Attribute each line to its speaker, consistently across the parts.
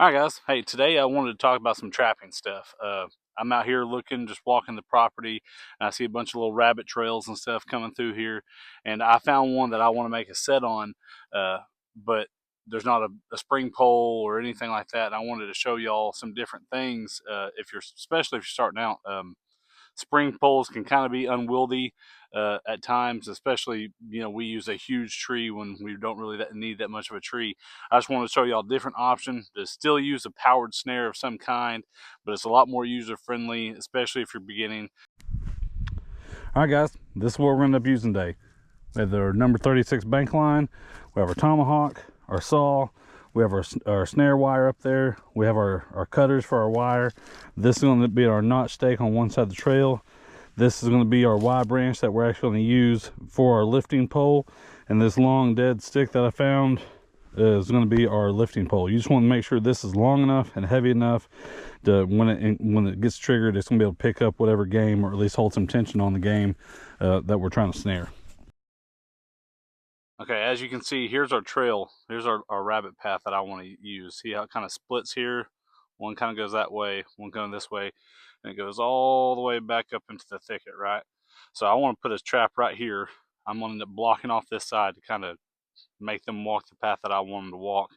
Speaker 1: Alright guys, hey, today I wanted to talk about some trapping stuff. I'm out here looking, just walking the property, and I see a bunch of little rabbit trails and stuff coming through here, and I found one that I want to make a set on, but there's not a spring pole or anything like that, and I wanted to show y'all some different things, especially if you're starting out. Spring poles can kind of be unwieldy at times, especially, we use a huge tree when we don't really need that much of a tree. I just want to show y'all a different option to still use a powered snare of some kind, but it's a lot more user friendly, especially if you're beginning. All right guys, this is what we're going to end up using today. We have our number 36 bank line, we have our tomahawk, our saw, we have our snare wire up there, we have our cutters for our wire. This is going to be our notch stake on one side of the trail. This is going to be our Y branch that we're actually going to use for our lifting pole, and this long dead stick that I found is going to be our lifting pole. You just want to make sure this is long enough and heavy enough to when it gets triggered, it's going to be able to pick up whatever game, or at least hold some tension on the game that we're trying to snare. Okay, as you can see, here's our trail. Here's our rabbit path that I want to use. See how it kind of splits here? One kind of goes that way, one going this way, and it goes all the way back up into the thicket, right? So I want to put a trap right here. I'm going to end up blocking off this side to kind of make them walk the path that I want them to walk.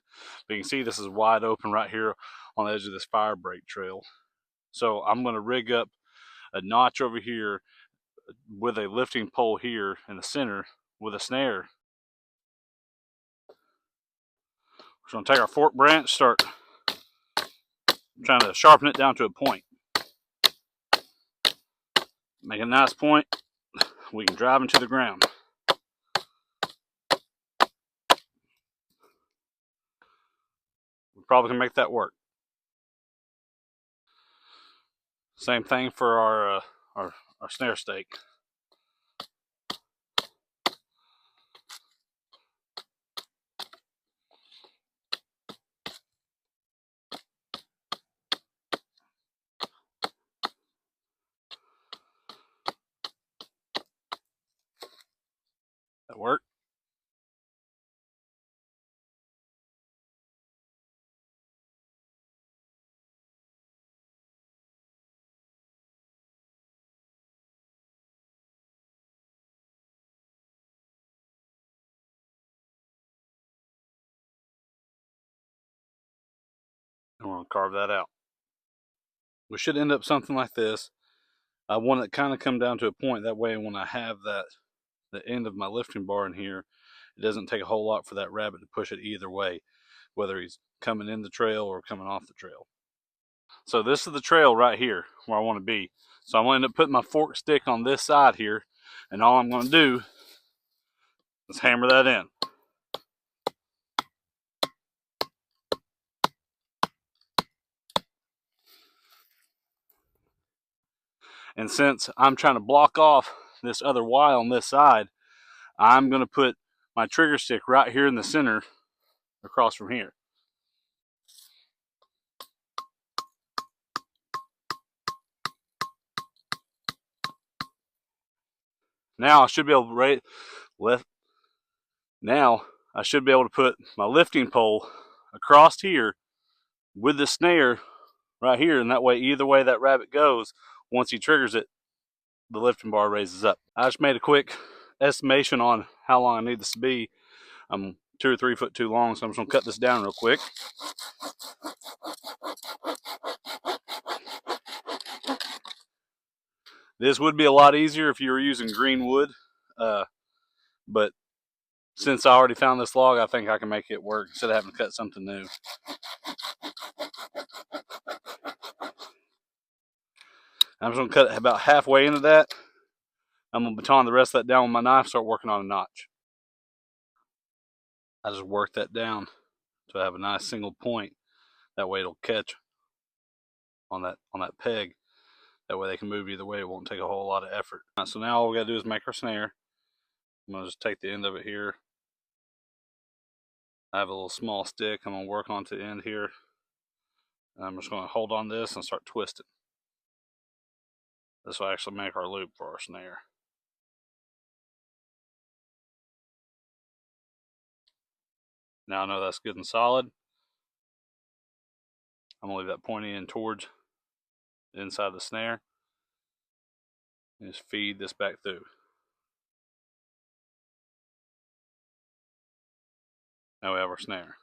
Speaker 1: But you can see this is wide open right here on the edge of this fire break trail. So I'm going to rig up a notch over here with a lifting pole here in the center with a snare. We're going to take our fork branch, start trying to sharpen it down to a point. Make a nice point. We can drive into the ground. We probably can make that work. Same thing for our snare stake. That work. And we're going to carve that out. We should end up something like this. I want it kind of come down to a point. That way when I have the end of my lifting bar in here, it doesn't take a whole lot for that rabbit to push it either way, whether he's coming in the trail or coming off the trail. So this is the trail right here where I want to be. So I'm going to end up putting my fork stick on this side here, and all I'm going to do is hammer that in. And since I'm trying to block off this other Y on this side, I'm going to put my trigger stick right here in the center across from here. Now I should be able to Now I should be able to put my lifting pole across here with the snare right here, and that way either way that rabbit goes, once he triggers it, the lifting bar raises up. I just made a quick estimation on how long I need this to be. I'm 2 or 3 foot too long, so I'm just going to cut this down real quick. This would be a lot easier if you were using green wood, but since I already found this log, I think I can make it work instead of having to cut something new. I'm just going to cut it about halfway into that. I'm going to baton the rest of that down with my knife, start working on a notch. I just work that down to have a nice single point. That way it'll catch on that peg. That way they can move either way. It won't take a whole lot of effort. Right, so now all we got to do is make our snare. I'm going to just take the end of it here. I have a little small stick. I'm going to work onto the end here. And I'm just going to hold on this and start twisting. This will actually make our loop for our snare. Now I know that's good and solid. I'm gonna leave that pointing in towards the inside of the snare and just feed this back through. Now we have our snare.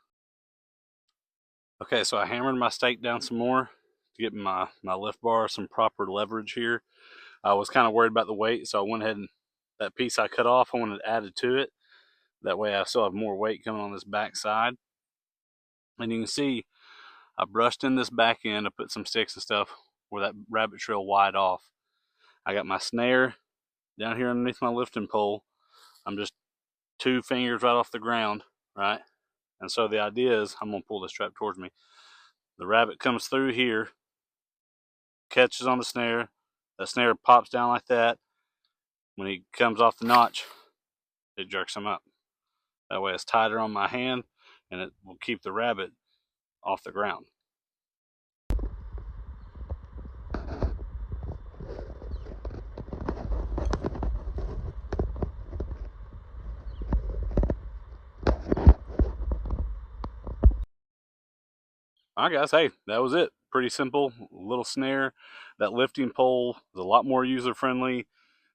Speaker 1: Okay, so I hammered my stake down some more to get my lift bar some proper leverage here. I was kind of worried about the weight, so I went ahead and that piece I cut off, I wanted added to it. That way I still have more weight coming on this back side. And you can see I brushed in this back end. I put some sticks and stuff where that rabbit trail wide off. I got my snare down here underneath my lifting pole. I'm just 2 fingers right off the ground, right? And so the idea is, I'm gonna pull this strap towards me. The rabbit comes through here, catches on the snare. The snare pops down like that. When he comes off the notch, it jerks him up. That way it's tighter on my hand and it will keep the rabbit off the ground. All right, guys, hey, that was it. Pretty simple little snare. That lifting pole is a lot more user friendly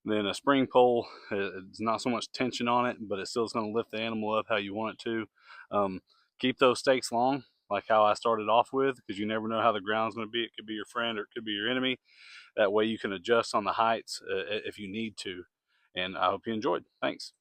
Speaker 1: than a spring pole. It's not so much tension on it, but it still is going to lift the animal up how you want it to. Keep those stakes long, like how I started off with, because you never know how the ground's going to be. It could be your friend or it could be your enemy. That way you can adjust on the heights if you need to. And I hope you enjoyed. Thanks.